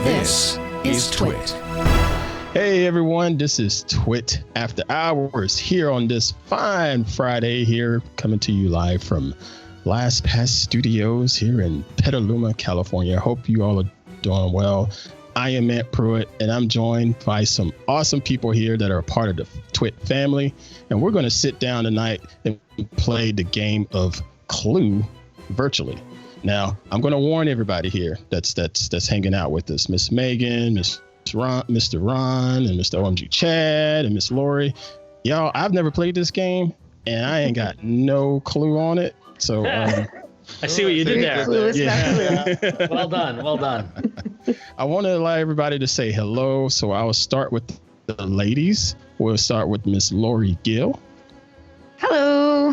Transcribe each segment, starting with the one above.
This is TWiT. Hey everyone, this is TWiT After Hours here on this fine Friday here, coming to you live from LastPass Studios here in Petaluma, California. Hope you all are doing well. I am Matt Pruitt, and I'm joined by some awesome people here that are a part of the TWiT family. And we're going to sit down tonight and play the game of Clue virtually. Now, I'm going to warn everybody here that's hanging out with us, Miss Megan, Mr. Ron, and Mr. OMG Chad, and Miss Lory. Y'all, I've never played this game, and I ain't got no clue on it. So I see what you did there. Yeah. Well done. I want to allow everybody to say hello, so I will start with the ladies. We'll start with Miss Lory Gil. Hello.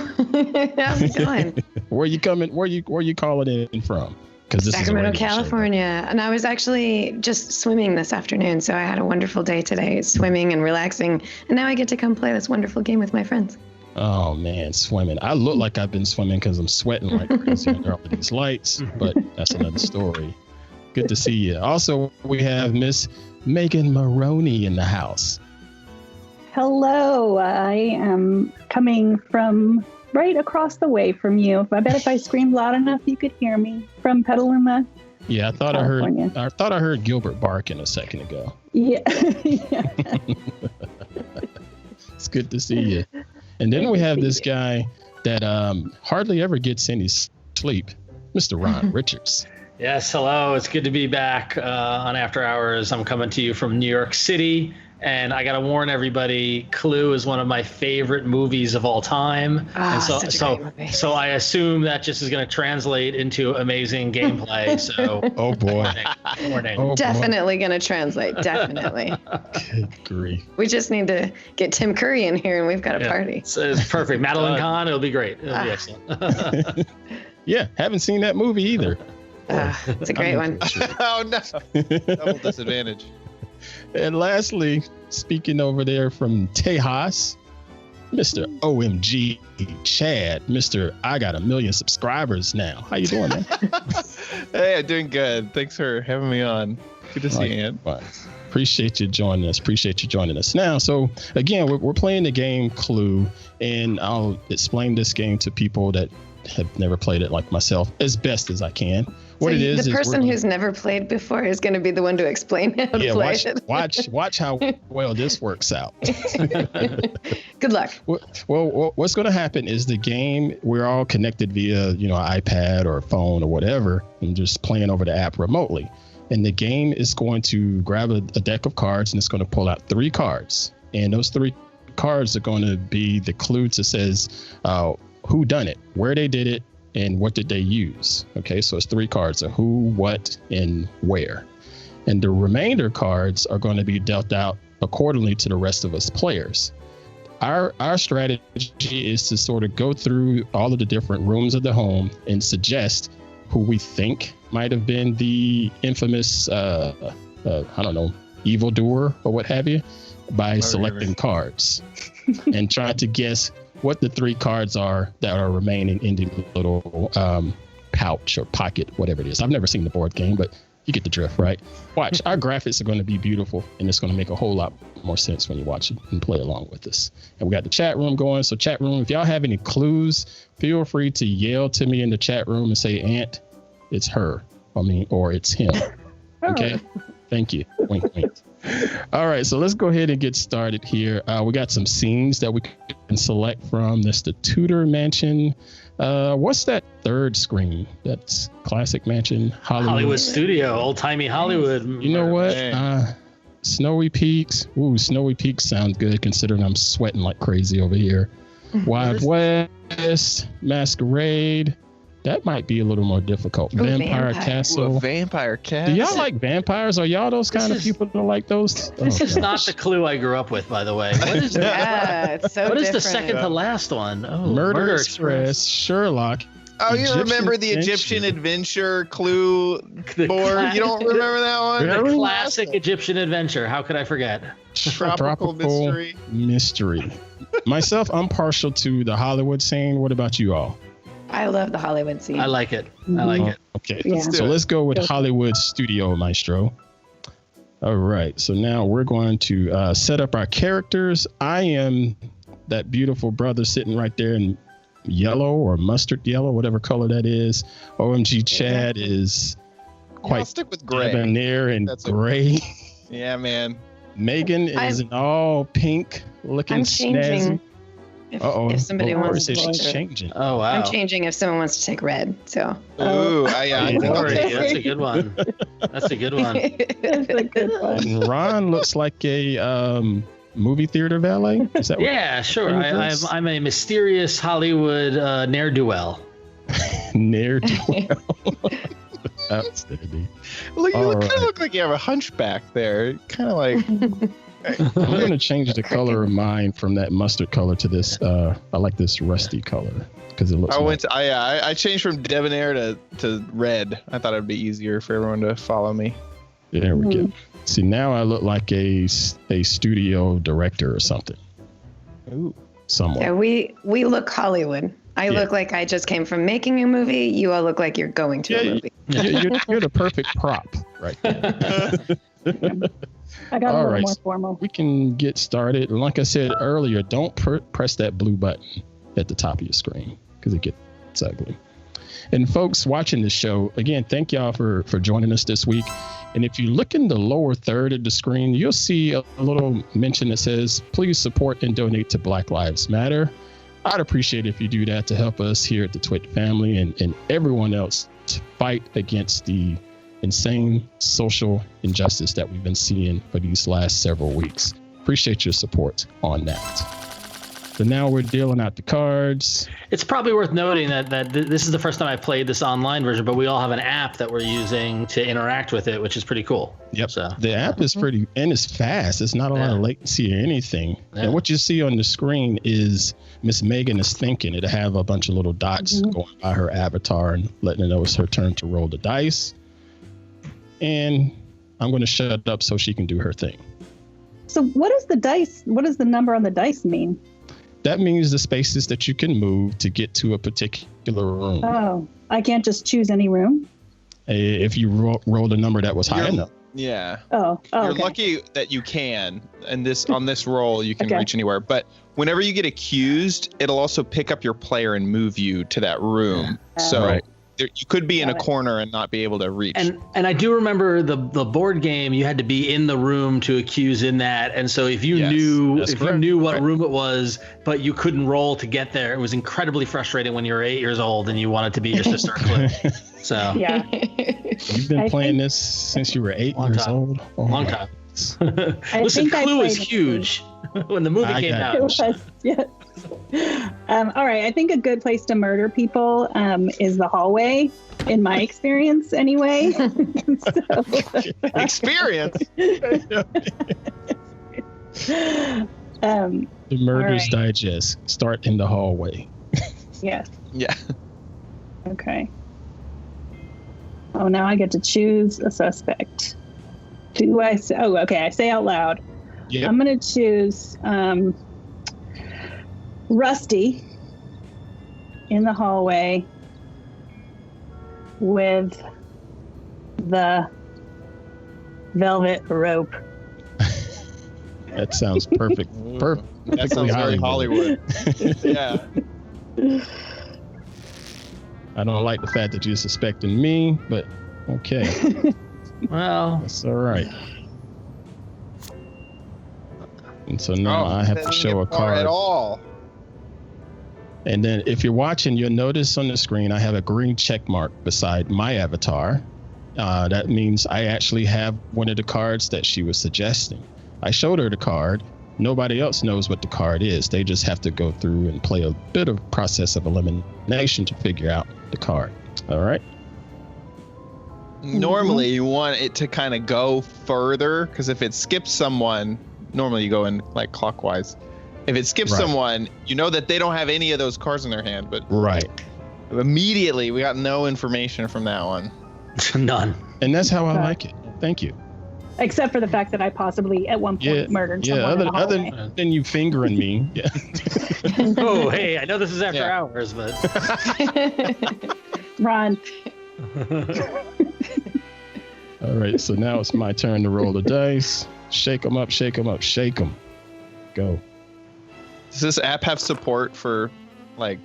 How's it going? Where you calling in from? Because Sacramento, California. And I was actually just swimming this afternoon, so I had a wonderful day today, swimming and relaxing. And now I get to come play this wonderful game with my friends. Oh man, swimming. I look like I've been swimming because I'm sweating like crazy under all of these lights, but that's another story. Good to see you. Also, we have Miss Megan Morrone in the house. Hello, I am coming from right across the way from you. I bet if I screamed loud enough, you could hear me from Petaluma. Yeah, I thought California. I heard Gilbert barking a second ago. Yeah. It's good to see you. And then we have this guy that hardly ever gets any sleep, Mr. Ron Richards. Yes, hello. It's good to be back on After Hours. I'm coming to you from New York City. And I got to warn everybody, Clue is one of my favorite movies of all time. And so I assume that just is going to translate into amazing gameplay. So oh boy. Warning. Oh, definitely going to translate. Definitely. Good grief. We just need to get Tim Curry in here and we've got a party. It's perfect. Madeline Kahn, it'll be great. It'll be excellent. Yeah, haven't seen that movie either. It's a great one. Oh no. Double disadvantage. And lastly, speaking over there from Tejas, Mr. OMG Chad, Mr. I got 1 million subscribers now. How you doing, man? Hey, I'm doing good. Thanks for having me on. Good to see you, Ant. Appreciate you joining us. Now, so again, we're playing the game Clue, and I'll explain this game to people that have never played it like myself as best as I can. What it is the person who's never played before is going to be the one to explain how to play it. Watch how well this works out. Good luck. Well, what's going to happen is the game, we're all connected via, iPad or phone or whatever, and just playing over the app remotely. And the game is going to grab a deck of cards, and it's going to pull out 3 cards. And those 3 cards are going to be the clue that says who done it, where they did it, and what did they use. Okay, so it's 3 cards of who, what, and where. And the remainder cards are going to be dealt out accordingly to the rest of us players. Our strategy is to sort of go through all of the different rooms of the home and suggest who we think might have been the infamous, evildoer or what have you, by selecting cards and trying to guess what the 3 cards are that are remaining in the little pouch or pocket, whatever it is. I've never seen the board game, but you get the drift, right? Watch, our graphics are going to be beautiful, and it's going to make a whole lot more sense when you watch it and play along with us. And we got the chat room going. So chat room, if y'all have any clues, feel free to yell to me in the chat room and say, Ant, it's her. Or it's him. Okay? Thank you. Wink, wink. All right, so let's go ahead and get started here. We got some scenes that we can select from. That's the Tudor Mansion. What's that third screen? That's Classic Mansion, Hollywood Studio, old-timey Hollywood. You know what? Snowy Peaks. Ooh, Snowy Peaks sounds good considering I'm sweating like crazy over here. Wild West, Masquerade. That might be a little more difficult. Vampire Castle. Ooh, Vampire Castle. Do y'all like vampires? Are y'all those kind of people that like those? This is not the Clue I grew up with, by the way. What is that? It's so what different. is the second to last one? Oh, Murder Express, Sherlock. Oh, you remember the Egyptian Adventure Clue board? You don't remember that one? The classic Egyptian Adventure. How could I forget? Tropical Mystery. Myself, I'm partial to the Hollywood scene. What about you all? I love the Hollywood scene. I like it. I like it. Okay, so let's go with Hollywood Studio, Maestro. All right. So now we're going to set up our characters. I am that beautiful brother sitting right there in yellow or mustard yellow, whatever color that is. OMG Chad is quite I'll stick with gray. debonair and gray. Yeah, man. Megan is an all pink looking. I'm changing. Snazzy. If somebody wants to she's take changing. Oh wow. I'm changing if someone wants to take red. So. Ooh, I think I'll Lory, take that's it. a good one. That's a good one. That's a good one. And Ron looks like a movie theater valet. Is that Yeah, sure. I'm a mysterious Hollywood ne'er-do-well. Ne'er-do-well. Outstanding. Look, you All kind of right. look like you have a hunchback there. Kind of like. I'm going to change the color of mine from that mustard color to this. I like this rusty color because it looks. I changed from debonair to red. I thought it'd be easier for everyone to follow me. There we go. See, now I look like a studio director or something. Ooh. Somewhat. Yeah, we look Hollywood. I look like I just came from making a movie. You all look like you're going to a movie. You're the perfect prop right there. I got a All little right. more formal. We can get started. Like I said earlier, don't press that blue button at the top of your screen because it gets ugly. And folks watching the show, again, thank y'all for joining us this week. And if you look in the lower third of the screen, you'll see a little mention that says, please support and donate to Black Lives Matter. I'd appreciate it if you do that to help us here at the TWiT family and everyone else to fight against the insane social injustice that we've been seeing for these last several weeks. Appreciate your support on that. So now we're dealing out the cards. It's probably worth noting that this is the first time I played this online version, but we all have an app that we're using to interact with it, which is pretty cool. Yep. So the app is pretty, and it's fast. It's not a lot of latency or anything. Yeah. And what you see on the screen is Miss Megan is thinking. It'll have a bunch of little dots going by her avatar and letting her know it's her turn to roll the dice. And I'm going to shut up so she can do her thing. So what is the dice? What does the number on the dice mean? That means the spaces that you can move to get to a particular room. Oh, I can't just choose any room? If you rolled a number that was high enough. Yeah. Oh, You're okay. lucky that you can, and on this roll you can reach anywhere. But whenever you get accused, it'll also pick up your player and move you to that room. So you could be in a corner and not be able to reach. And I do remember the board game. You had to be in the room to accuse in that, and so if you knew what room it was, but you couldn't roll to get there, it was incredibly frustrating when you were 8 years old and you wanted to be your sister Clue. So yeah. You've been playing this since you were 8 years old. Oh, long time. Listen, Clue is huge when the movie came out. It was, yes. All right, I think a good place to murder people is the hallway, in my experience, anyway. Experience. The Murder's Digest. Start in the hallway. Yes. Yeah. Okay. Oh, now I get to choose a suspect. Do I say? Oh, okay. I say out loud. Yep. I'm going to choose Rusty in the hallway with the velvet rope. That sounds perfect. That sounds very Hollywood. Yeah. I don't like the fact that you're suspecting me, but okay. Well, that's all right. And so now I have to show a card. At all. And then if you're watching, you'll notice on the screen, I have a green check mark beside my avatar. That means I actually have one of the cards that she was suggesting. I showed her the card. Nobody else knows what the card is. They just have to go through and play a bit of process of elimination to figure out the card. All right. Normally you want it to kind of go further, because if it skips someone, normally you go in like clockwise. If it skips someone, you know that they don't have any of those cards in their hand, but immediately we got no information from that one. None. And that's how I like it. Thank you. Except for the fact that I possibly at one point murdered someone. Other than you fingering me. Yeah. Oh, hey, I know this is after hours, but Ron. All right, so now it's my turn to roll the dice. Shake them up, shake them up, shake them. Go. Does this app have support for like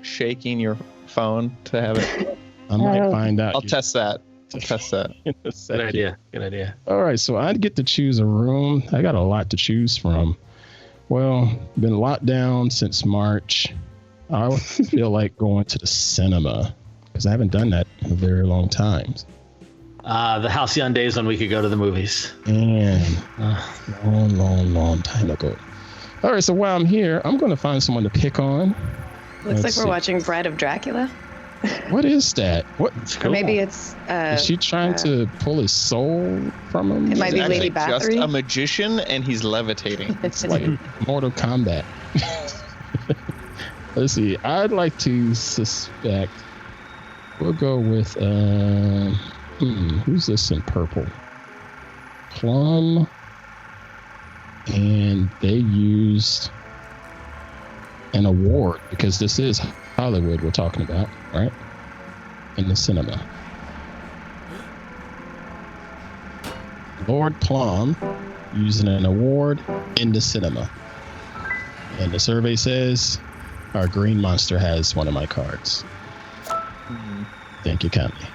shaking your phone to have it? I might find out. I'll test that. In a second. Good idea. All right, so I get to choose a room. I got a lot to choose from. Well, been locked down since March. I feel like going to the cinema because I haven't done that in a very long time. The halcyon days when we could go to the movies. And long time ago. All right, so while I'm here, I'm going to find someone to pick on. Looks like we're watching Bride of Dracula. What is that? What? Or maybe it's. Is she trying to pull his soul from him? It might be Lady Bathory. Just a magician, and he's levitating. It's like Mortal Kombat. Let's see. I'd like to suspect. We'll go with. Who's this in purple? Plum. And they used an award because this is Hollywood we're talking about, right? In the cinema. Lord Plum using an award in the cinema. And the survey says our green monster has one of my cards. Thank you kindly.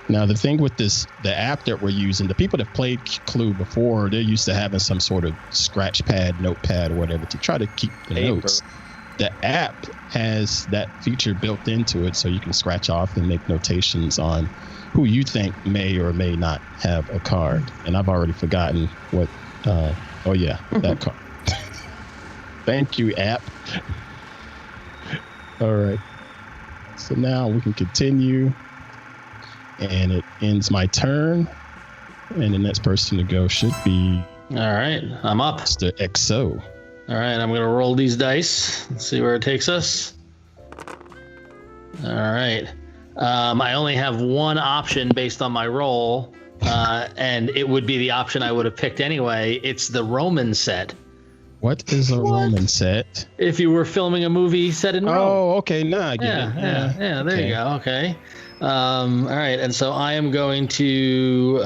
Now, the thing with the app that we're using, the people that played Clue before, they're used to having some sort of scratch pad, notepad, or whatever to try to keep the notes. The app has that feature built into it so you can scratch off and make notations on who you think may or may not have a card. And I've already forgotten what, that card. Thank you, app. All right. So now we can continue. And it ends my turn. And the next person to go should be... All right, I'm up. Mr. XO. All right, I'm going to roll these dice and see where it takes us. All right. I only have one option based on my roll, and it would be the option I would have picked anyway. It's the Roman set. What is a Roman set? If you were filming a movie set in Rome. Oh, okay. Now I get it. Yeah, there you go. Okay. All right, and so I am going to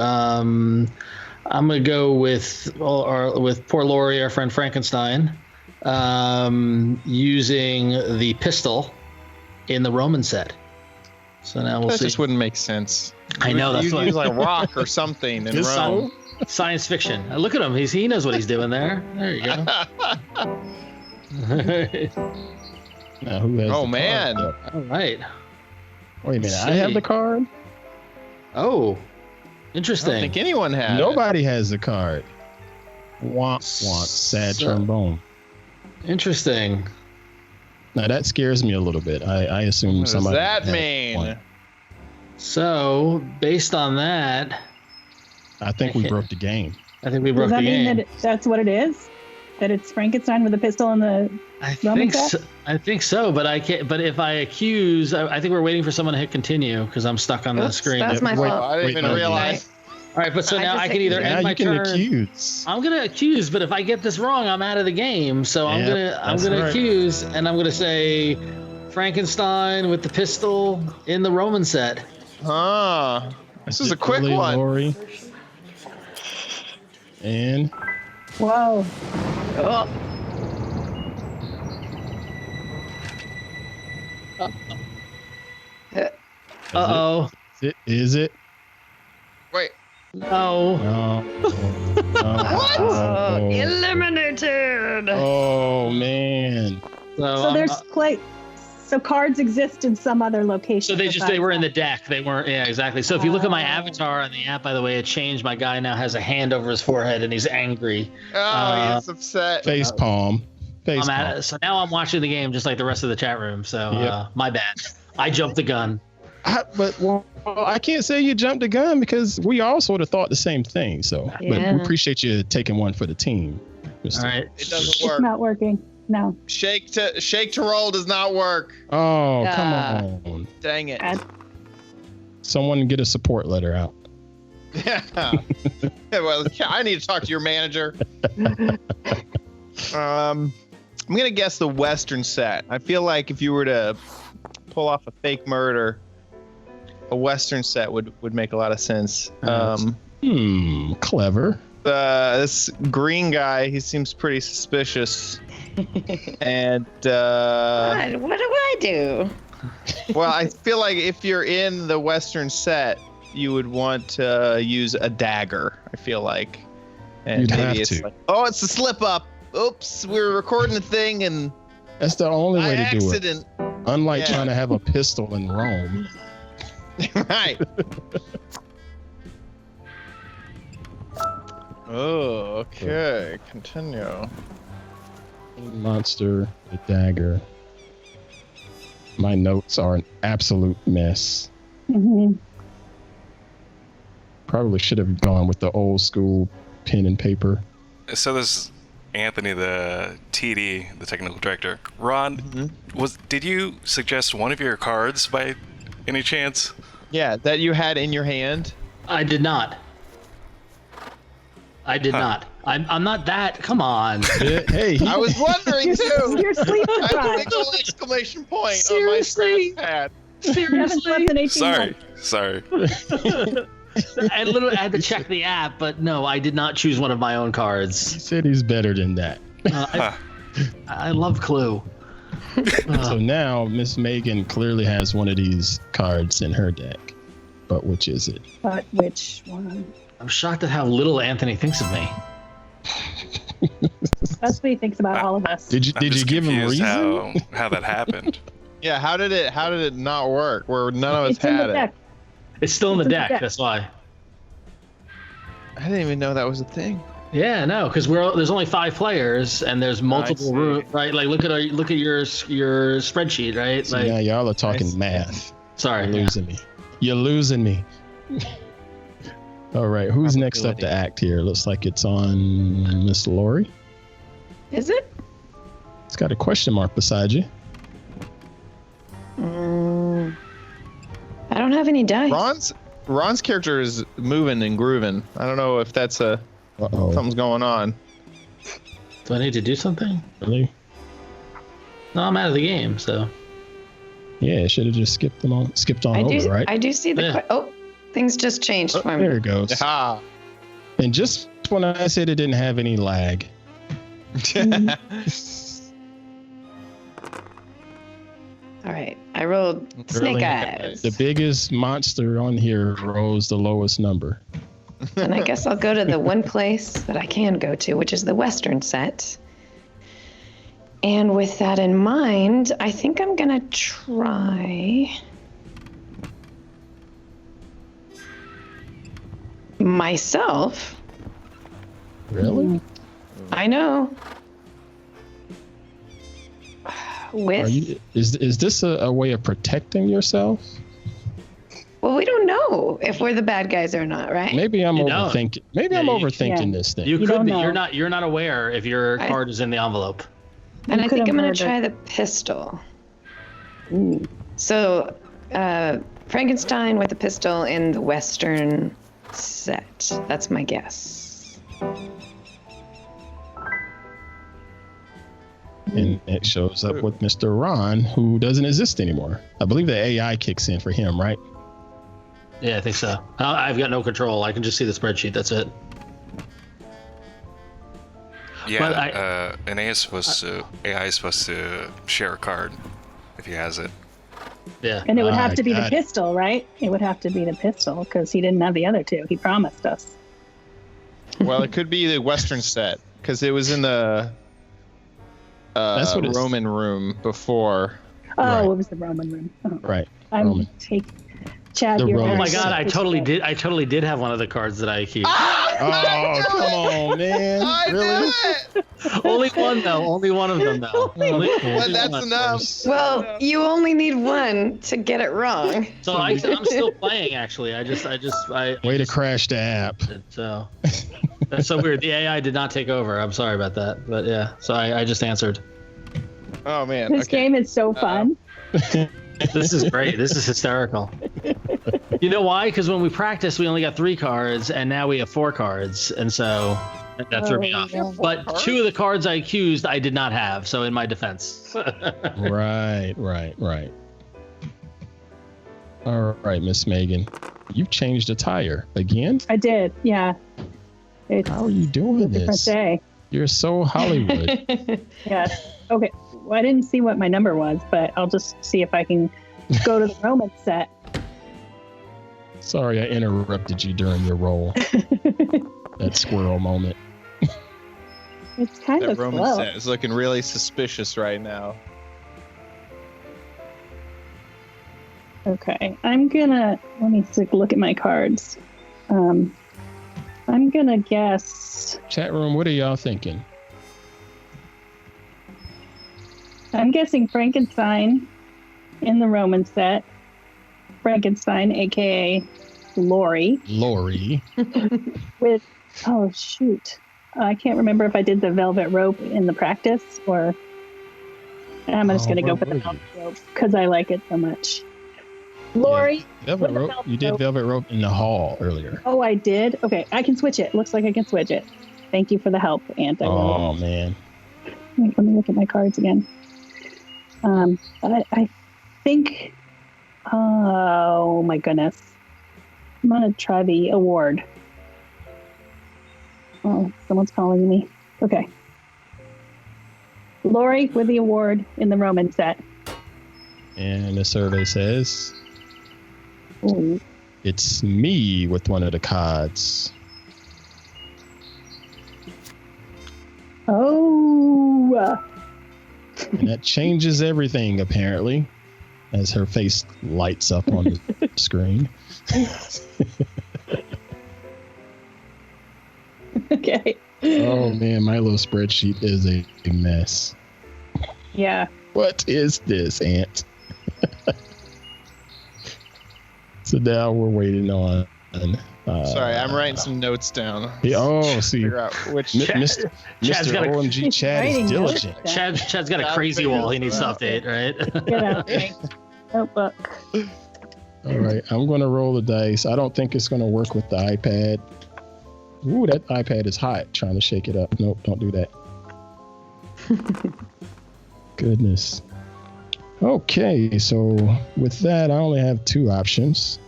go with poor Lory, our friend Frankenstein, using the pistol in the Roman set. So now we'll see. That just wouldn't make sense. I know, that's you use like rock or something in Rome. Science fiction. Look at him. He knows what he's doing there. There you go. Now, who has oh man! All right. Wait a minute. I have the card. Oh, interesting. I don't think anyone has. Nobody has the card. Womp womp. Sad trombone. Interesting. Now that scares me a little bit. I assume somebody. What does that mean? One. So based on that, I think we broke the game. I think we broke the game. Does that mean that that's what it is? That it's Frankenstein with a pistol in the Roman set? I think so, but I can't. But if I accuse, I think we're waiting for someone to hit continue because I'm stuck on the screen. That's my fault. I didn't even realize. All right, but so now I can either end my turn. Accuse. I'm gonna accuse, but if I get this wrong, I'm out of the game. So I'm gonna accuse, and I'm gonna say Frankenstein with the pistol in the Roman set. This is a quick one. Lory. And Whoa. Oh. Uh-oh. Is it? Wait. No. What? Eliminated. Oh man. So there's so cards exist in some other location. So they were in the deck. They weren't. Yeah, exactly. So if you look at my avatar on the app, by the way, it changed. My guy now has a hand over his forehead and he's angry. Oh, he's upset. Face palm. So now I'm watching the game just like the rest of the chat room. So my bad. I jumped the gun. I can't say you jumped the gun because we all sort of thought the same thing. So, but we appreciate you taking one for the team. All right. It doesn't work. It's not working. No. Shake to roll does not work. Oh, come on. Dang it. Someone get a support letter out. Yeah. Well, I need to talk to your manager. I'm going to guess the Western set. I feel like if you were to pull off a fake murder, a Western set would make a lot of sense. Clever. This green guy, he seems pretty suspicious. And what do I do? well, I feel like if you're in the Western set, you would want to use a dagger, I feel like. And You'd maybe have it's to. like, oh, it's a slip up. Oops, we were recording a thing and That's the only way by to do it. accident. Unlike Yeah. trying to have a pistol in Rome. Right. Oh, okay. Continue. Monster, a dagger. My notes are an absolute mess. Mm-hmm. Probably should have gone with the old school pen and paper. So there's Anthony, the TD, the technical director. Ron, did you suggest one of your cards by any chance? Yeah, that you had in your hand. I did not. Not. I'm not that. Come on. Hey, I was wondering too. You're sleep I had a deprived. big old exclamation point Seriously? on my pad. You haven't slept in 18 Sorry. months. I literally had to check the app, but no, I did not choose one of my own cards. he said he's better than that. I love Clue. So now Miss Megan clearly has one of these cards in her deck. But which is it? But which one? I'm shocked at how little Anthony thinks of me. That's what he thinks about all of us. Did you give him confused reason? how that happened. Yeah, how did it not work? Where none of us It's in had the it. deck. It's still in the It's in the deck. deck. That's why. I didn't even know that was a thing. Yeah, no, because there's only 5 players and there's multiple see. rooms, right? Like look at your spreadsheet, right? So Like, now y'all are talking I see. math. sorry, You're losing me. You're losing me. All right, who's next up to Probability. act here? Looks like it's on Miss Lory. Is it? It's got a question mark beside you. I don't have any dice. Ron's character is moving and grooving. I don't know if that's Uh-oh. something's going on. do I need to do something? Really? No, I'm out of the game, so. Yeah, should have just skipped on I do. over, right? I do see the. Yeah. Things just changed Oh, for me. there it goes. Ah. And just when I said it didn't have any lag. All right, I rolled snake Really? eyes, The biggest monster on here rolls the lowest number. and I guess I'll go to the one place that I can go to, which is the Western set. And with that in mind, I think I'm gonna try myself. Really? I know. With Is this a way of protecting yourself? well, we don't know if we're the bad guys or not, right? Maybe I'm You don't. overthinking. Maybe Yeah, I'm you- overthinking yeah. this thing. You could don't be. know. You're not aware if your I- card is in the envelope. And You I could think I'm have gonna heard try it. the pistol. Ooh. So, Frankenstein with a pistol in the Western set. That's my guess. And it shows up with Mr. Ron, who doesn't exist anymore. I believe the AI kicks in for him, right? Yeah, I think so. I've got no control. I can just see the spreadsheet. That's it. But Yeah, an AI is supposed to share a card if he has it. Yeah. And it would have to be the got it. pistol, right? It would have to be the pistol because he didn't have the other two. He promised us. Well, it could be the Western set because it was in the That's what it's- Roman room before. Oh, Right. it was the Roman room. Oh. Right. I'm Roman. Chad, The you're Roman Oh my very God! I totally sophisticated. did. I totally did have one of the cards that I accused. Oh, come on, man. I Really? knew it. Only one though. Only one of them though. Only But that's one. enough. Well, you only need one to get it wrong. So I'm still playing actually. I Way to crash the app. So that's so weird. The AI did not take over. I'm sorry about that. But yeah. So I just answered. Oh man. This Okay. game is so fun. This is great. This is hysterical. You know why? Because when we practiced, we only got 3 cards, and now we have 4 cards, and so that threw me Oh, off. yeah. But 2 of the cards I accused, I did not have. So in my defense. Right. All right, Miss Megan, you've changed the tire again. I did. Yeah. How are you doing a different this? day. You're so Hollywood. Yes. Okay. Well, I didn't see what my number was, but I'll just see if I can go to the Roman set. Sorry, I interrupted you during your roll. That squirrel moment. It's kind That of Roman slow. set is looking really suspicious right now. Okay, let me look at my cards. I'm gonna guess. Chat room, what are y'all thinking? I'm guessing Frankenstein in the Roman set. Frankenstein, aka Lory. With, oh shoot. I can't remember if I did the velvet rope in the practice or. I'm just gonna go for the velvet rope because I like it so much. Lory. Yeah. Velvet rope. You did velvet rope in the hall earlier. Oh, I did? Okay, I can switch it. Looks like I can switch it. Thank you for the help, Aunt. Oh, man. Let me look at my cards again. I think... Oh, my goodness. I'm going to try the award. Oh, someone's calling me. Okay. Lory with the award in the Roman set. And the survey says... Ooh. It's me with one of the cards. Oh. And that changes everything, apparently, as her face lights up on the screen. Okay. Oh, man, my little spreadsheet is a mess. Yeah. What is this, Aunt? So now we're waiting on. Sorry, I'm writing some notes down. See, Figure out which. Mr. OMG Chad is diligent. Chad's got a crazy wall he needs to update, right? Get out my notebook. All right, I'm going to roll the dice. I don't think it's going to work with the iPad. Ooh, that iPad is hot. Trying to shake it up. Nope, don't do that. Goodness. Okay, so with that, I only have two options.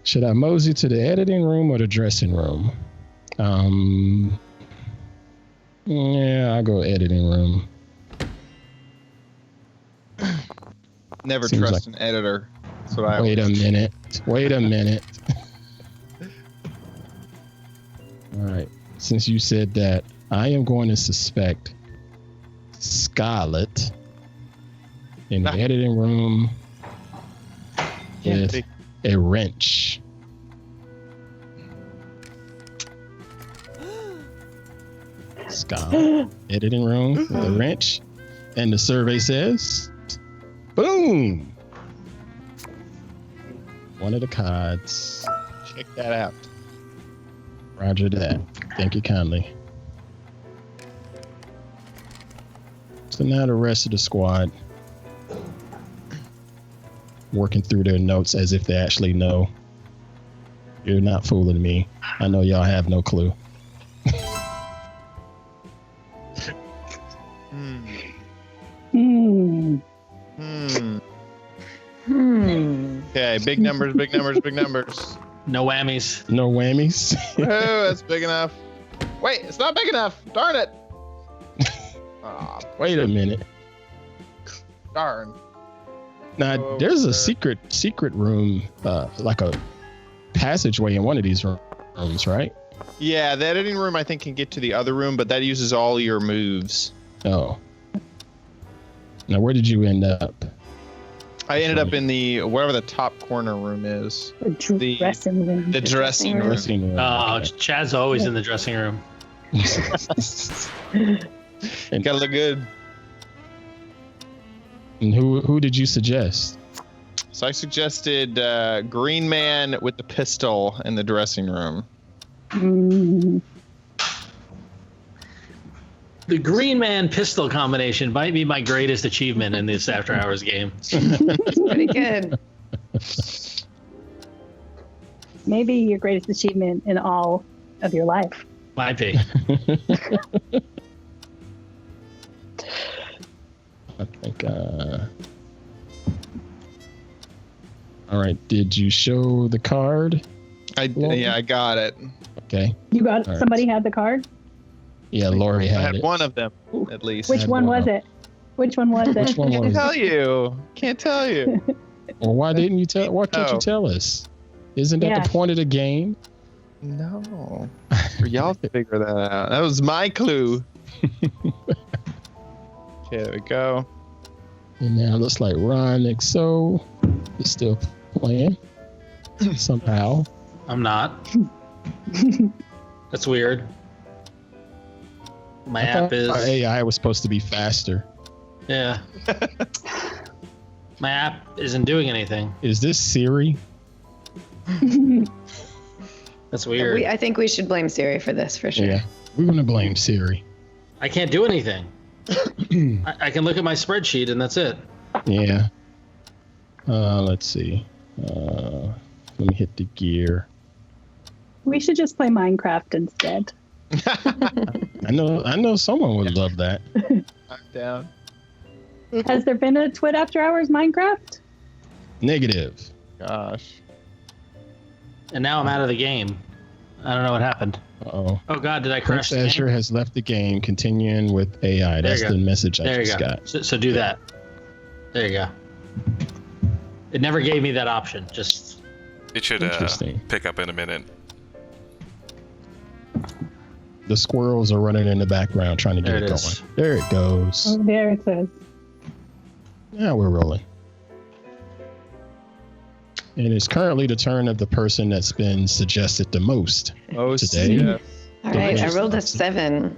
Should I mosey to the editing room or the dressing room? Yeah, I'll go editing room. Never Seems trust an editor. That's what I Wait a minute. All right. Since you said that, I am going to suspect Scarlett in the editing room with a wrench. Scarlett, editing room with a wrench. And the survey says, boom! One of the cards. Check that out. Roger that. Thank you kindly. So now the rest of the squad working through their notes as if they actually know. You're not fooling me. I know y'all have no clue. Okay, big numbers. No whammies. No whammies. Oh, that's big enough. Wait, it's not big enough. Darn it. Aw, Wait a minute. darn. Now, there's a secret room, like a passageway in one of these rooms, right? Yeah, the editing room I think can get to the other room, but that uses all your moves. Oh. Now, where did you end up? I ended up in the wherever the top corner room is. The dressing room. The dressing room. Oh, Chad's always in the dressing room. Gotta look good. And who did you suggest? So I suggested Green Man with the pistol in the dressing room. The Green Man pistol combination might be my greatest achievement in this After Hours game. It's pretty good. Maybe your greatest achievement in all of your life. Might be. I think All right. Did you show the card? I got it. Okay. You got All somebody had the card? Yeah, Lory I had had it. one of them at least. Which one was it? Which one was it? Which one was it? Can't tell you. Well, why didn't you tell? Why can't you tell us? Isn't that the point of the game? No. For y'all to figure that out. That was my clue. Okay, there we go. And now it looks like Ron XO is still playing somehow. I'm not. That's weird. My app is. Our AI was supposed to be faster. Yeah. My app isn't doing anything. Is this Siri? That's weird. I think we should blame Siri for this for sure. Yeah, we're gonna blame Siri. I can't do anything. I can look at my spreadsheet and that's it. Yeah. Let's see. Let me hit the gear. We should just play Minecraft instead. I know someone would love that. I'm down. Has there been a TWiT After Hours Minecraft? Negative. Gosh. And now I'm out of the game. I don't know what happened. Uh-oh. Oh God, did I crash Prince the Azure game? has left the game. Continuing with AI. That's the message I just got. So do that. There you go. It never gave me that option. Just. It should pick up in a minute. The squirrels are running in the background trying to get it going. There it goes. Oh, there it says. Now we're rolling. And it's currently the turn of the person that's been suggested the most today. Yeah. All right, I rolled a 7.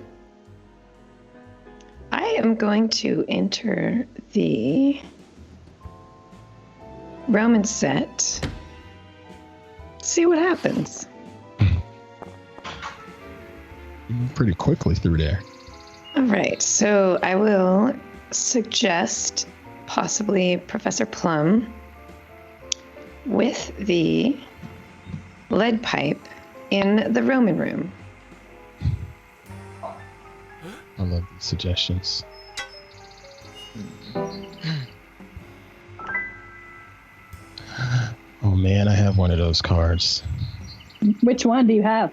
I am going to enter the Roman set. See what happens. Pretty quickly through there. All right, so I will suggest possibly Professor Plum with the lead pipe in the Roman room. I love these suggestions. Oh man, I have one of those cards. Which one do you have?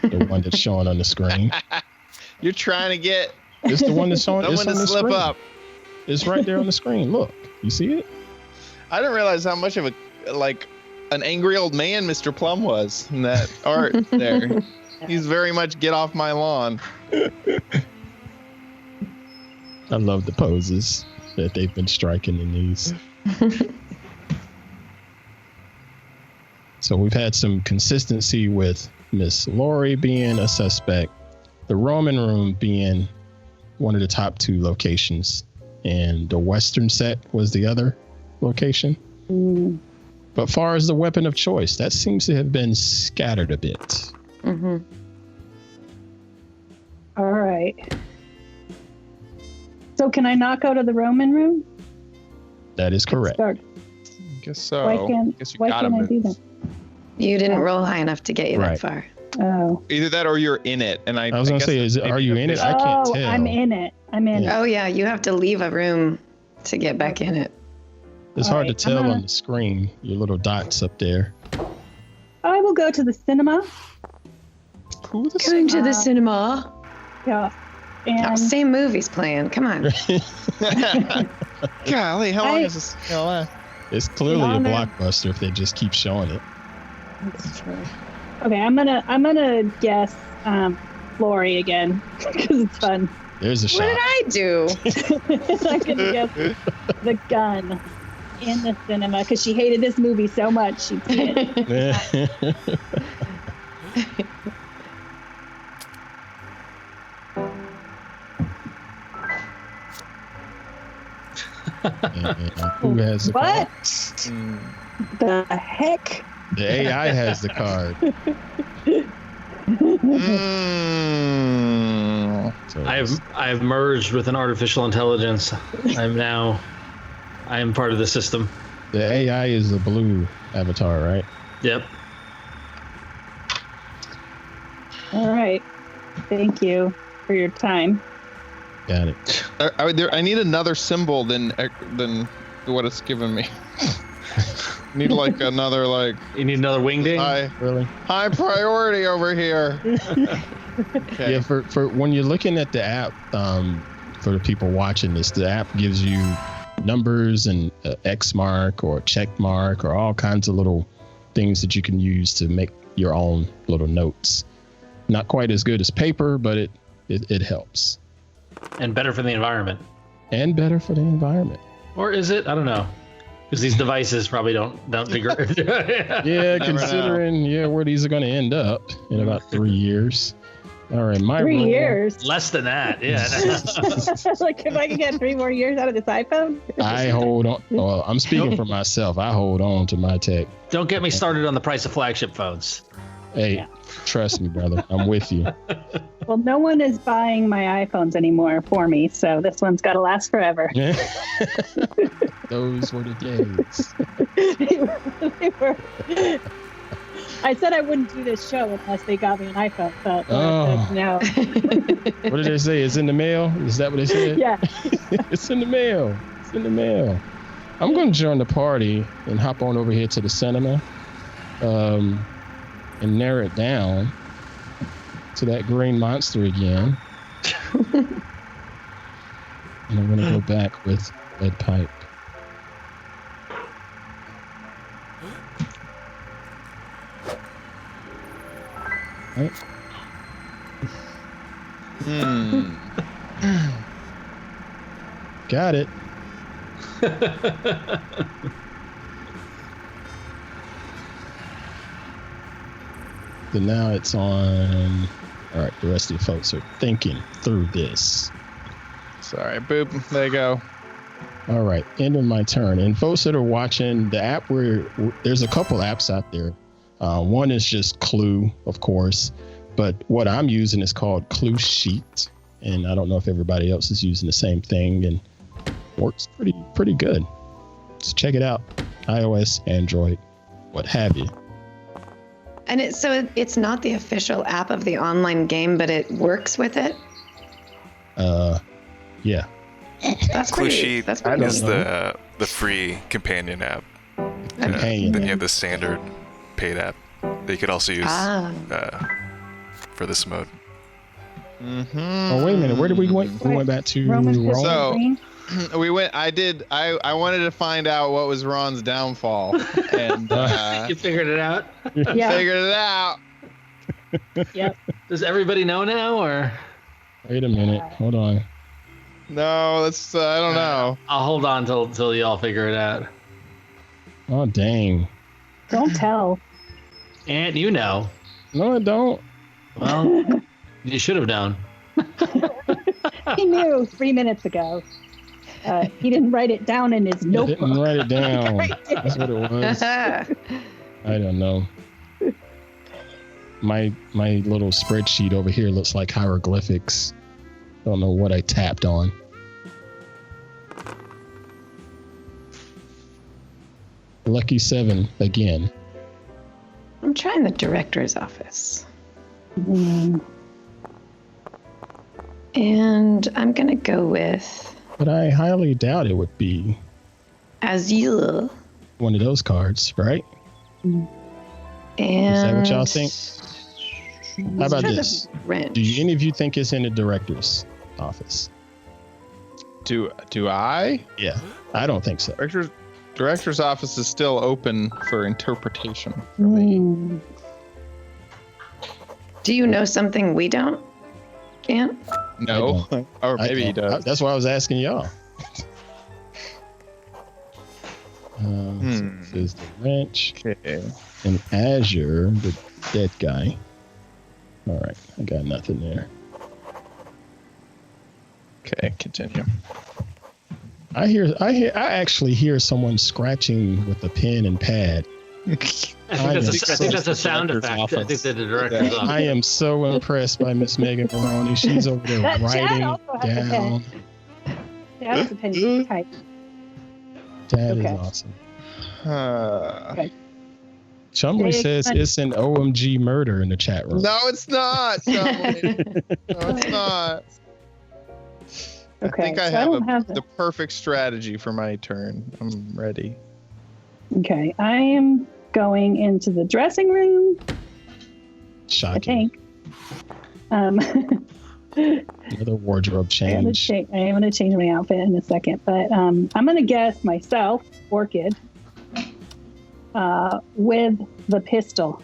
The one that's showing on the screen. You're trying to get. It's the one that's showing. Someone to slip screen. up. It's right there on the screen. Look, you see it? I didn't realize how much of an angry old man Mr. Plum was in that art there. He's very much get off my lawn. I love the poses that they've been striking in these. So we've had some consistency with Miss Lory being a suspect, the Roman room being one of the top 2 locations, and the Western set was the other location. But far as the weapon of choice, that seems to have been scattered a bit. Mm-hmm. All right. So can I not go to the Roman room? That is correct. Start. I guess so. Why can't I do that? You didn't roll high enough to get you that far. Oh. Either that or you're in it. And I was going to say, are you in it? I can't tell. I'm in it. it. Oh, yeah. You have to leave a room to get back in it. It's hard to tell on the screen, your little dots up there. I will go to the cinema. Going to the cinema. Yeah. And same movies playing. Come on. Golly, how long is this going to last? It's clearly a blockbuster if they just keep showing it. That's true. Okay, I'm gonna guess Lory again because it's fun. There's a shot. What did I do? I'm gonna guess the gun in the cinema because she hated this movie so much she did. Who has the what? Card? The heck? The AI has the card. I've merged with an artificial intelligence. I am part of the system. The AI is the blue avatar, right? Yep. All right. Thank you for your time. Got it. I need another symbol than what it's given me. Need like another like. You need another wingding? High priority over here. Okay. Yeah, for when you're looking at the app, for the people watching this, the app gives you numbers and X mark or check mark or all kinds of little things that you can use to make your own little notes. Not quite as good as paper, but it helps. And better for the environment. And better for the environment. Or is it? I don't know. Because these devices probably don't figure. Yeah, considering where these are going to end up in about 3 years. All right, 3 years. Less than that, yeah. Like if I could get 3 more years out of this iPhone. I hold on. Well, I'm speaking for myself. I hold on to my tech. Don't get me started on the price of flagship phones. Hey, trust me, brother. I'm with you. Well, no one is buying my iPhones anymore for me, so this one's got to last forever. Those were the days. They were. I said I wouldn't do this show unless they got me an iPhone, but no. What did they say? It's in the mail? Is that what they said? Yeah. It's in the mail. It's in the mail. I'm going to join the party and hop on over here to the cinema and narrow it down to that green monster again. And I'm going to go back with lead pipe. Right. Got it. So now it's on. All right, the rest of the folks are thinking through this. Sorry, boop. There you go. All right, end of my turn. And folks that are watching the app, there's a couple apps out there. One is just Clue, of course, but what I'm using is called Clue Sheet, and I don't know if everybody else is using the same thing, and works pretty good. So check it out. iOS, Android, what have you. And it's not the official app of the online game, but it works with it. Yeah. That's Clue pretty. Sheet That's pretty is the free companion app. Companion. Then you have the standard paid app that you could also use for this mode. Mm-hmm. Oh, wait a minute. Where did we go? We went back to Rome. So we went. I wanted to find out what was Ron's downfall, and you figured it out. Yeah. Figured it out. Yep. Does everybody know now, or? Wait a minute. Hold on. No, let's. I don't know. I'll hold on till y'all figure it out. Oh, dang. Don't tell. And you know. No, I don't. Well, you should have known. He knew 3 minutes ago. He didn't write it down in his notebook. I didn't write it down. That's what it was. I don't know. My little spreadsheet over here looks like hieroglyphics. I don't know what I tapped on. Lucky 7 again. I'm trying the director's office. And I'm going to go with... But I highly doubt it would be... Azul. One of those cards, right? And... Is that what y'all think? How about this? Wrench. Do any of you think it's in the director's office? Do I? Yeah, I don't think so. Director's office is still open for interpretation for me. Do you know something we don't? Can't? No. Or maybe he does. That's why I was asking y'all. So this is the wrench. Okay. And Azure, the dead guy. All right, I got nothing there. Okay, continue. I actually hear someone scratching with a pen and pad. I think that's a sound effect. I think that the director's office. I am so impressed by Miss Megan Morrone. She's over there That writing Chad down. That's the pen type. That Okay. is awesome. Okay. Chumley says it's an OMG murder in the chat room. No, it's not. Chumley. No, it's not. Okay. I think I so have the perfect strategy for my turn. I'm ready. Okay, I am going into the dressing room. Shocking. I think. Another wardrobe change. I am going to change my outfit in a second, but I'm going to guess myself, Orchid, with the pistol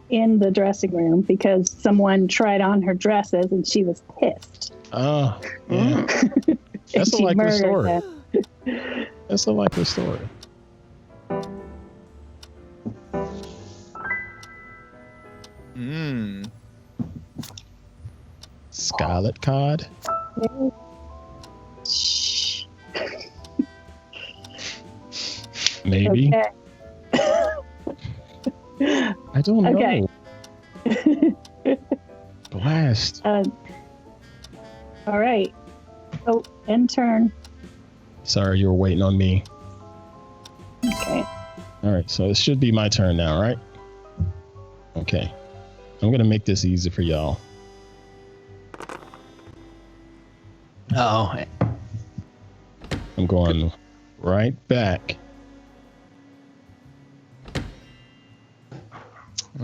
in the dressing room because someone tried on her dresses and she was pissed. Oh, yeah. That's a likely story. That's a likely story. Scarlet card. Maybe. Okay. I don't know. Okay. Blast. All right. Oh, end turn. Sorry, you were waiting on me. Okay. All right, so it should be my turn now, right? Okay. I'm going to make this easy for y'all. Oh. I'm going right back to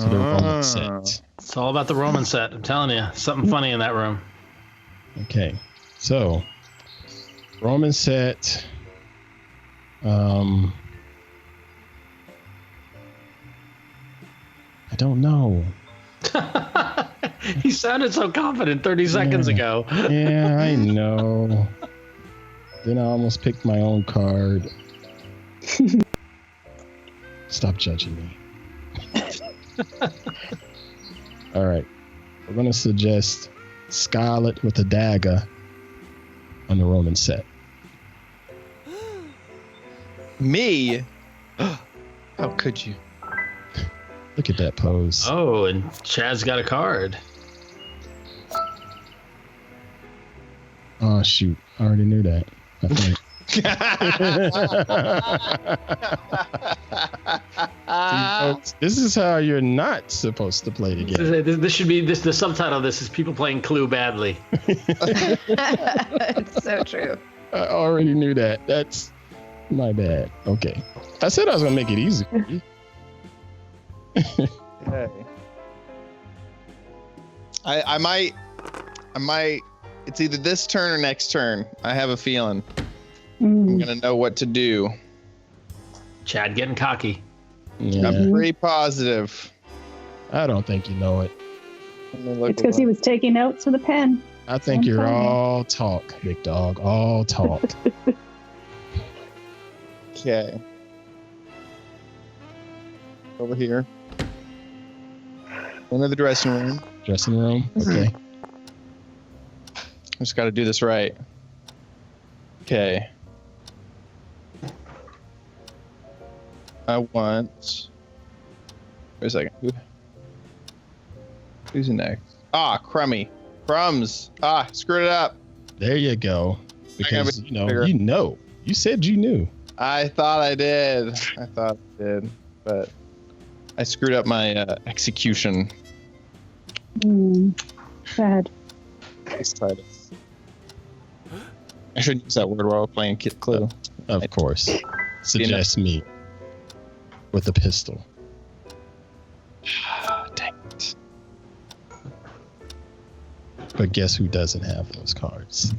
the Roman set. It's all about the Roman set. I'm telling you, something funny in that room. Okay, so Roman set. I don't know. He sounded so confident 30 seconds ago. Yeah, I know. Then I almost picked my own card. Stop judging me. All right. We're going to suggest Scarlet with a dagger on the Roman set. Me? How could you? Look at that pose. Oh, and Chad's got a card. Oh, shoot. I already knew that. I think. See, folks, this is how you're not supposed to play the game. This should be the subtitle of this is people playing Clue badly. It's so true. I already knew that. That's my bad. Okay. I said I was going to make it easy for you. Okay. I might. It's either this turn or next turn. I have a feeling. I'm gonna know what to do. Chad getting cocky. Yeah. I'm pretty positive. I don't think you know it. It's because he was taking notes with a pen. I think you're all talk, big dog. All talk. Okay. Over here. Into the dressing room. Dressing room. Okay. I just got to do this right. Okay. I want. Wait a second. Who's next? Ah, Crummy. Crumbs. Ah, screwed it up. There you go. Because you said you knew. I thought I did. But I screwed up my execution. Sad. I shouldn't use that word while we're playing Clue. Of course. Suggest me with a pistol. Dang it. But guess who doesn't have those cards?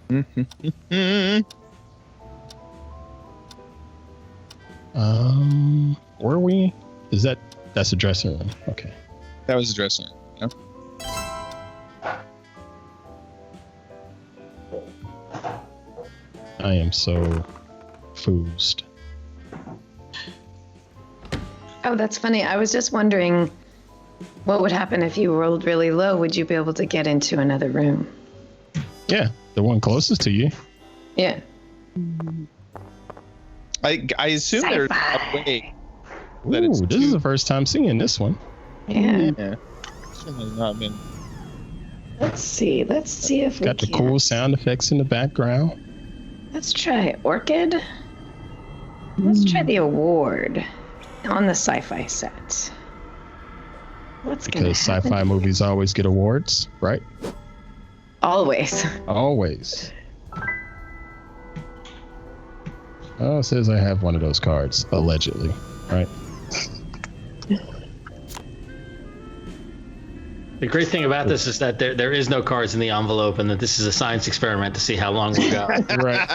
Where are we? That's a dressing room. Okay. That was the dressing room. Yeah. I am so foosed. Oh, that's funny. I was just wondering what would happen if you rolled really low. Would you be able to get into another room? Yeah, the one closest to you. Yeah. I assume there's a way. Ooh, this is the first time seeing this one. Yeah. Certainly not been. Let's see if Got the cool sound effects in the background. Let's try Orchid. Let's try the award on the sci-fi set. Because sci-fi movies always get awards, right? Always. Always. Oh, it says I have one of those cards, allegedly. Right. The great thing about this is that there is no cards in the envelope, and that this is a science experiment to see how long we go. Right.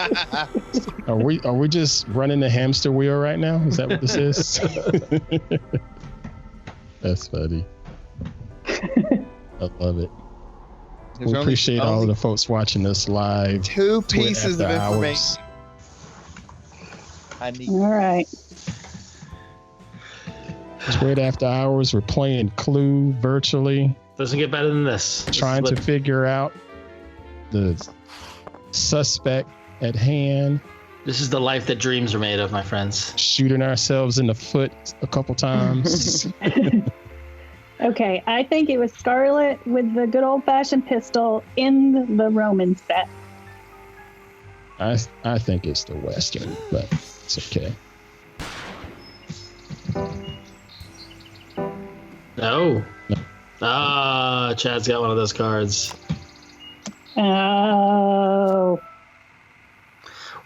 Are we just running the hamster wheel right now? Is that what this is? That's funny. I love it. We appreciate all of the folks watching us live. 2 pieces of information. All right. TWiT After Hours. We're playing Clue virtually. Doesn't get better than this. Trying to figure out the suspect at hand. This is the life that dreams are made of, my friends. Shooting ourselves in the foot a couple times. Okay, I think it was Scarlet with the good old-fashioned pistol in the Roman set. I think it's the Western, but it's okay. No. Chad's got one of those cards. Oh.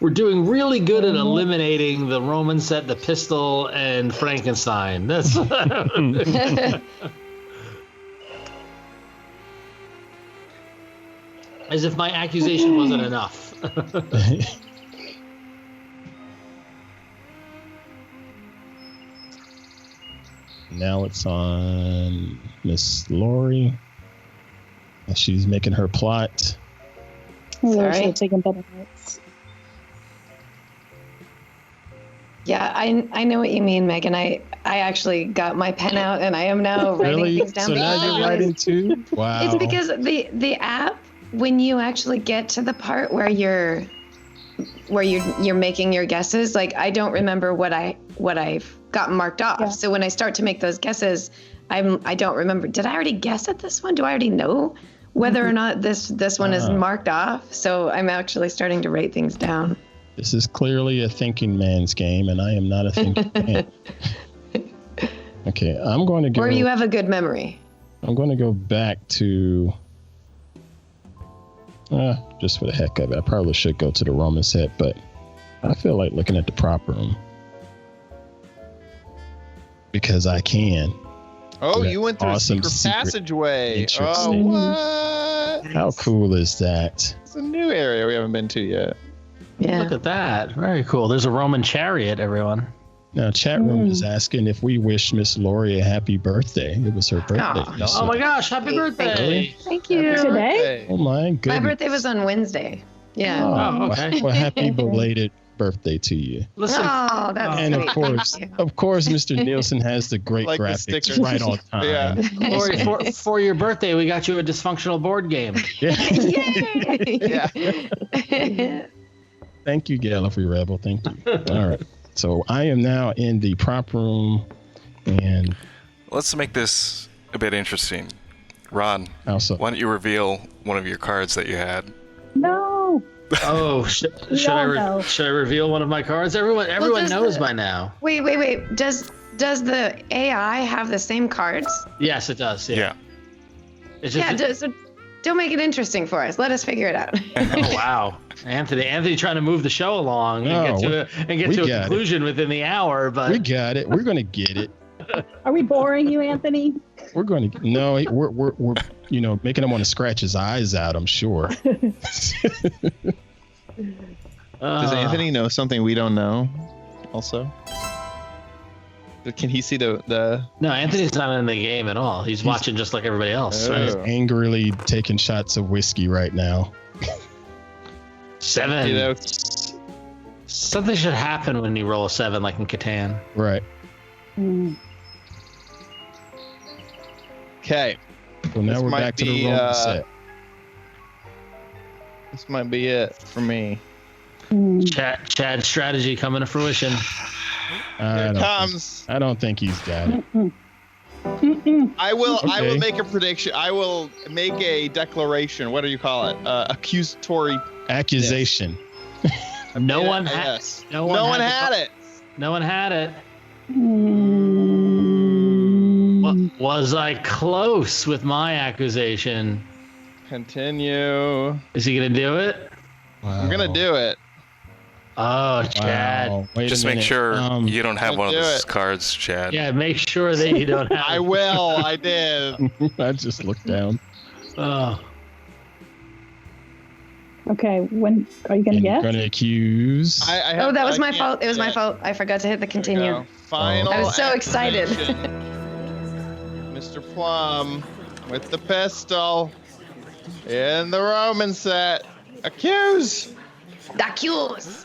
We're doing really good at eliminating the Roman set, the pistol, and Frankenstein. That's as if my accusation wasn't enough. Now it's on Miss Lory. She's making her plot. Sorry. Taking better notes. Yeah, I know what you mean, Megan. I actually got my pen out and I am now writing things down. So now you're writing too? Wow. It's because the app, when you actually get to the part where you're making your guesses, like I don't remember what I've got marked off. Yeah. So when I start to make those guesses, I don't remember. Did I already guess at this one? Do I already know whether or not this one is marked off? So I'm actually starting to write things down. This is clearly a thinking man's game, and I am not a thinking man. Okay, I'm going to go. Or you have a good memory. I'm going to go back to. Just for the heck of it, I probably should go to the Roman set, but I feel like looking at the prop room because I can. Oh, you went through awesome a secret passageway. Oh, what? How cool is that? It's a new area we haven't been to yet. Yeah. Look at that. Very cool. There's a Roman chariot, everyone. Now, chat room is asking if we wish Miss Lory a happy birthday. It was her birthday. Oh my gosh, happy birthday. Thank you. Today? Oh my goodness. My birthday was on Wednesday. Yeah. Oh, okay. Well, happy belated birthday to you. Listen. Oh, that's and sweet. of course, Mr. Nielsen has the great like graphics right on time. Yeah. Lori, for your birthday, we got you a dysfunctional board game. Yeah. Yeah. Thank you, Gallifrey Rebel. Thank you. All right. So I am now in the prop room, and let's make this a bit interesting. Ron, also, why don't you reveal one of your cards that you had? No. Oh, should I reveal one of my cards? Everyone knows by now. Wait. Does the AI have the same cards? Yes, it does. Yeah. It's just, so don't make it interesting for us. Let us figure it out. Oh wow, Anthony trying to move the show along and get to a conclusion within the hour. But we got it. We're gonna get it. Are we boring you, Anthony? We're going to we're making him want to scratch his eyes out. I'm sure. Does Anthony know something we don't know? Also, can he see the? No, Anthony's not in the game at all. He's watching just like everybody else. He's angrily taking shots of whiskey right now. 7. Something should happen when you roll a 7, like in Catan. Right. Okay. So now we're back to the Roman set. This might be it for me. Chad's strategy coming to fruition. Here it comes. I don't think he's got it. I will make a prediction. I will make a declaration. What do you call it? Accusatory accusation. No one had it. No one had it. Was I close with my accusation? Continue. Is he gonna do it? Wow. I'm gonna do it. Oh, Chad. Wow. Wait Just a minute. make sure you don't have one of do those it. cards, Chad. Yeah, make sure that you don't have. I will. I did. I just looked down. Oh. Okay, when are you gonna And guess? gonna accuse. Oh, that was my fault. It was my fault. I forgot to hit the continue. Final. I was so excited. Mr. Plum with the pistol in the Roman set. Accuse. Accuse.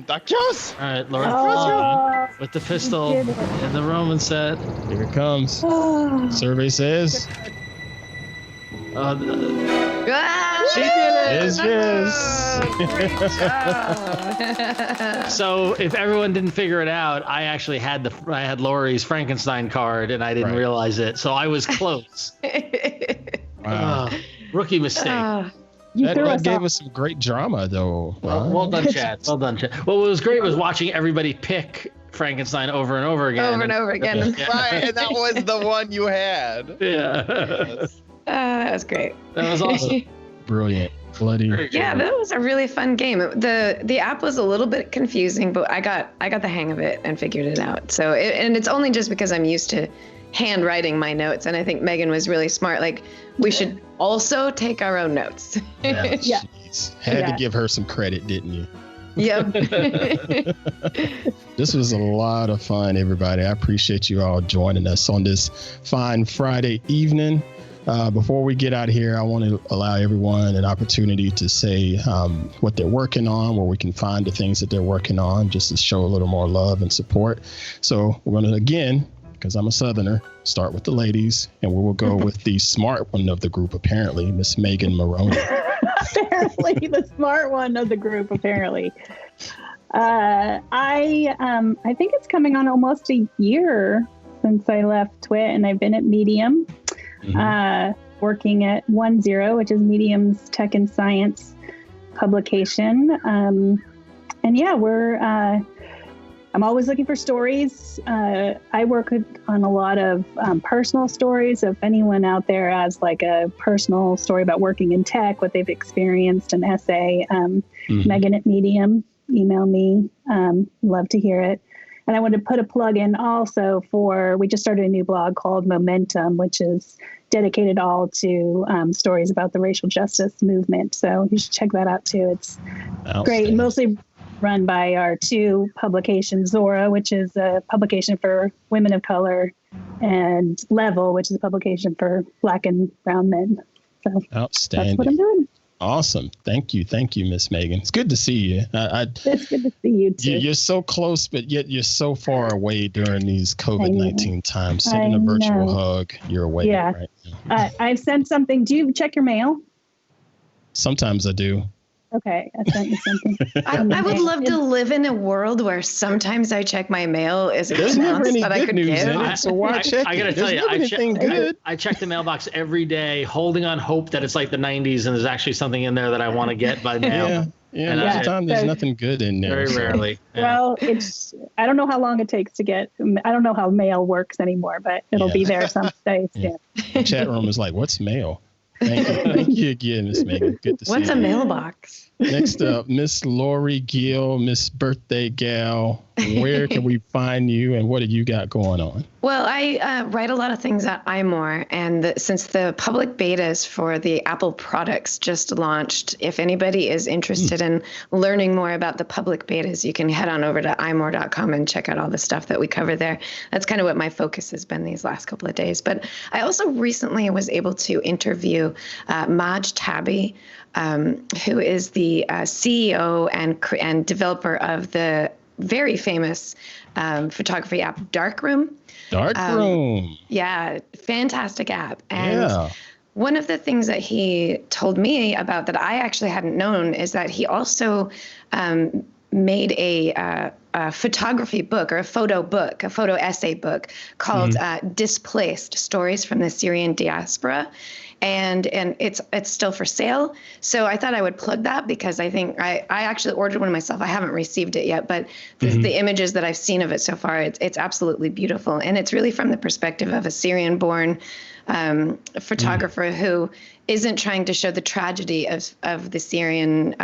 Accuse. All right, Lory Oh, with the pistol you did it. in the Roman set. Here it comes. Oh. Survey says Ah! She did it. yes. So if everyone didn't figure it out, I actually had Lory's Frankenstein card and I didn't Right. realize it. So I was close. Wow. Rookie mistake. You threw That us gave off. us some great drama, though. Well done, Chad. Well done, Chad. Well, what was great was watching everybody pick Frankenstein over and over again. Over and over again. Yeah. Right, and that was the one you had. Yeah. That was great. That was awesome. Brilliant. Bloody. Yeah, that was a really fun game. The app was a little bit confusing, but I got the hang of it and figured it out. So and it's only just because I'm used to handwriting my notes, and I think Megan was really smart. Like, we should also take our own notes. Yeah. Yeah. Jeez. Had to give her some credit, didn't you? Yep. This was a lot of fun, everybody. I appreciate you all joining us on this fine Friday evening. Before we get out of here, I want to allow everyone an opportunity to say what they're working on, where we can find the things that they're working on, just to show a little more love and support. So we're going to, again, because I'm a Southerner, start with the ladies, and we will go with the smart one of the group, apparently, Miss Megan Morrone. Apparently, the smart one of the group. Apparently, I think it's coming on almost a year since I left TWiT, and I've been at Medium, working at 10, which is Medium's tech and science publication. And yeah, I'm always looking for stories. I work on a lot of personal stories. So if anyone out there has like a personal story about working in tech, what they've experienced, an essay, Megan at Medium, email me. Love to hear it. And I wanted to put a plug in also we just started a new blog called Momentum, which is dedicated all to stories about the racial justice movement. So you should check that out too. It's great. Mostly run by our two publications, Zora, which is a publication for women of color, and Level, which is a publication for Black and brown men. So outstanding. That's what I'm doing. Awesome. Thank you, Miss Megan. It's good to see you. It's good to see you too. You're so close, but yet you're so far away during these COVID-19 times. Sending a virtual hug your way right now. I've sent something. Do you check your mail? Sometimes I do. Okay, I sent you something. I would love to live in a world where sometimes I check my mail as a There's never response any that I good could news give. in it, so why check I gotta it? tell There's you, never anything good. I check the mailbox every day, holding on hope that it's like the 90s and there's actually something in there that I want to get by mail. Yeah, most of the time there's nothing good in there. Very rarely. Yeah. Well, I don't know how long it takes to get. I don't know how mail works anymore, but it'll be there someday. Yeah. The chat room is like, what's mail? Thank you again, Miss Megan. Good to see you. What's a mailbox? Next up, Miss Lory Gil, Miss Birthday Gal. Where can we find you, and what have you got going on? Well, I write a lot of things at iMore, and since the public betas for the Apple products just launched, if anybody is interested in learning more about the public betas, you can head on over to imore.com and check out all the stuff that we cover there. That's kind of what my focus has been these last couple of days. But I also recently was able to interview Maj Tabi, who is the CEO and developer of the very famous photography app Darkroom. Darkroom. Yeah, fantastic app. And one of the things that he told me about that I actually hadn't known is that he also made a photography book or a photo essay book called Displaced: Stories from the Syrian Diaspora. and it's still for sale. So I thought I would plug that because I think I actually ordered one myself. I haven't received it yet, but the images that I've seen of it so far, it's absolutely beautiful, and it's really from the perspective of a Syrian-born photographer who isn't trying to show the tragedy of the Syrian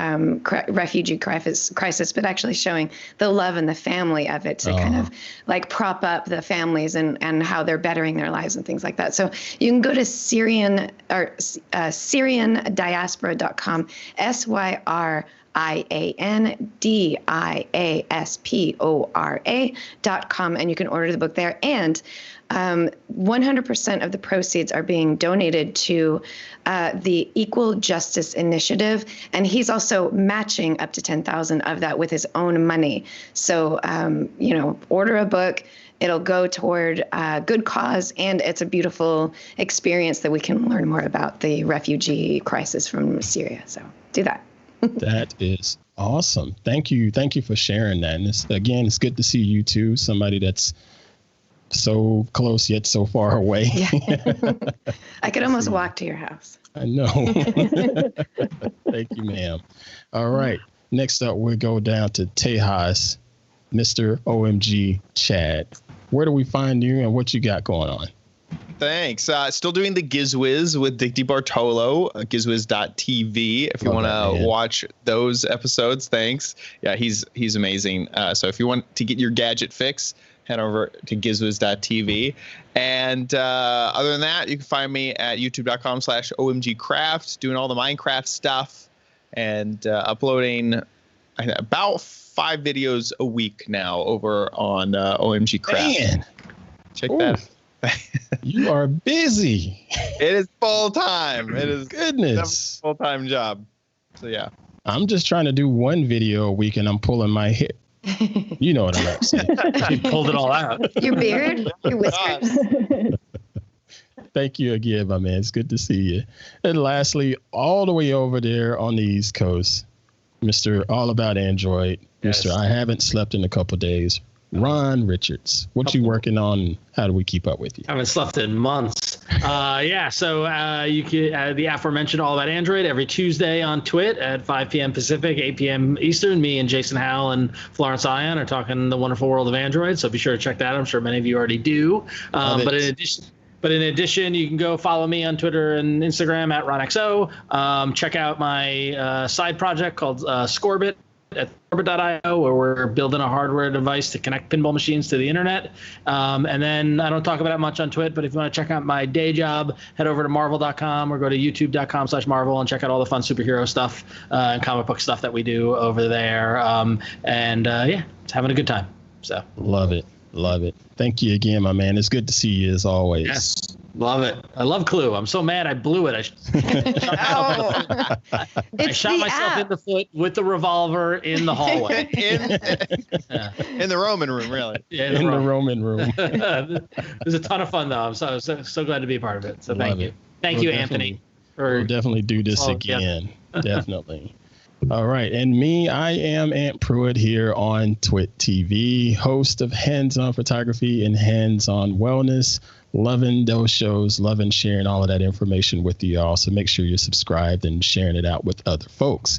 refugee crisis, but actually showing the love and the family of it to kind of like prop up the families and how they're bettering their lives and things like that. So you can go to SyrianDiaspora.com, SyrianDiaspora.com, and you can order the book there. And 100% of the proceeds are being donated to the Equal Justice Initiative, and he's also matching up to $10,000 of that with his own money. So, order a book. It'll go toward a good cause, and it's a beautiful experience that we can learn more about the refugee crisis from Syria. So do that. That is awesome. Thank you for sharing that. And it's good to see you too, somebody that's so close yet so far away. Yeah. I could almost walk to your house. I know. Thank you, ma'am. All right. Next up, we'll go down to Tejas, Mr. OMG Chad. Where do we find you and what you got going on? Thanks. Still doing the Gizwiz with Dick DiBartolo, gizwiz.tv. If you want to watch those episodes, thanks. Yeah, he's amazing. So if you want to get your gadget fix, head over to gizwiz.tv. And other than that, you can find me at youtube.com/OMGcraft, doing all the Minecraft stuff and uploading about 5 videos a week now over on OMG Craft. Man. Check that out. You are busy. It is full time. It is goodness full time job. So yeah, I'm just trying to do 1 video a week, and I'm pulling my hair. You know what I'm saying? You pulled it all out. Your beard, your whiskers. Thank you again, my man. It's good to see you. And lastly, all the way over there on the East Coast, Mr. All About Android, Yes. Mr. I Haven't Slept in a Couple days, Ron Richards. What you working on? How do we keep up with you? I haven't slept in months. So you can the aforementioned All About Android every Tuesday on TWiT at 5 p.m. Pacific, 8 p.m. Eastern. Me and Jason Howell and Florence Ion are talking the wonderful world of Android. So be sure to check that out. I'm sure many of you already do. But in addition, you can go follow me on Twitter and Instagram at RonXO. Check out my side project called Scorbit at Scorbit.io, where we're building a hardware device to connect pinball machines to the internet. And then I don't talk about it much on Twitter, but if you want to check out my day job, head over to marvel.com or go to youtube.com/Marvel and check out all the fun superhero stuff and comic book stuff that we do over there. It's having a good time. So Love it. Thank you again, my man. It's good to see you as always. Yes, love it. I love Clue. I'm so mad I blew it. I shot myself in the foot with the revolver in the hallway. in the Roman room, really. Yeah, in the Roman room. It was a ton of fun, though. I'm so glad to be a part of it. So thank you. Thank you, Anthony. We'll definitely do this again. Definitely. All right. And me, I am Ant Pruitt here on TWiT TV, host of Hands-On Photography and Hands-On Wellness. Loving those shows, loving sharing all of that information with you all. So make sure you're subscribed and sharing it out with other folks.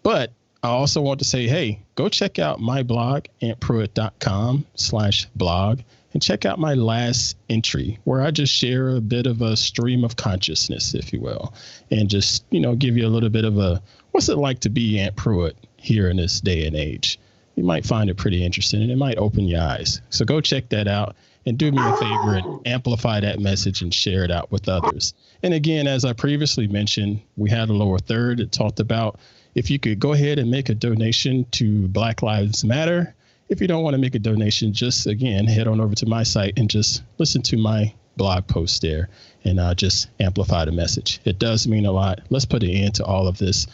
But I also want to say, hey, go check out my blog, antpruitt.com/blog, and check out my last entry where I just share a bit of a stream of consciousness, if you will, and just, give you a little bit of a what's it like to be Ant Pruitt here in this day and age. You might find it pretty interesting and it might open your eyes. So go check that out and do me a favor and amplify that message and share it out with others. And again, as I previously mentioned, we had a lower third that talked about if you could go ahead and make a donation to Black Lives Matter. If you don't want to make a donation, just again, head on over to my site and just listen to my blog post there and just amplify the message. It does mean a lot. Let's put an end to all of this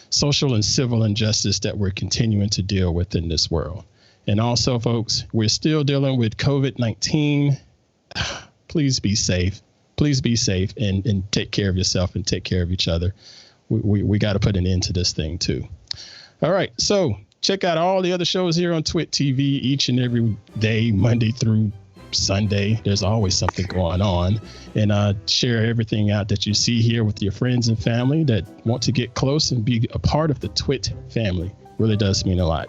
social and civil injustice that we're continuing to deal with in this world. And also, folks, we're still dealing with COVID-19. Please be safe. Please be safe and take care of yourself and take care of each other. We got to put an end to this thing, too. All right. So check out all the other shows here on TWiT TV each and every day, Monday through Sunday. There's always something going on. And share everything out that you see here with your friends and family that want to get close and be a part of the TWiT family. Really does mean a lot.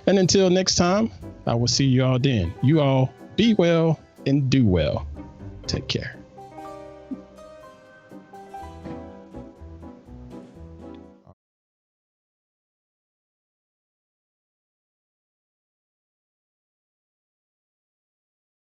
And until next time, I will see you all then. You all be well and do well. Take care.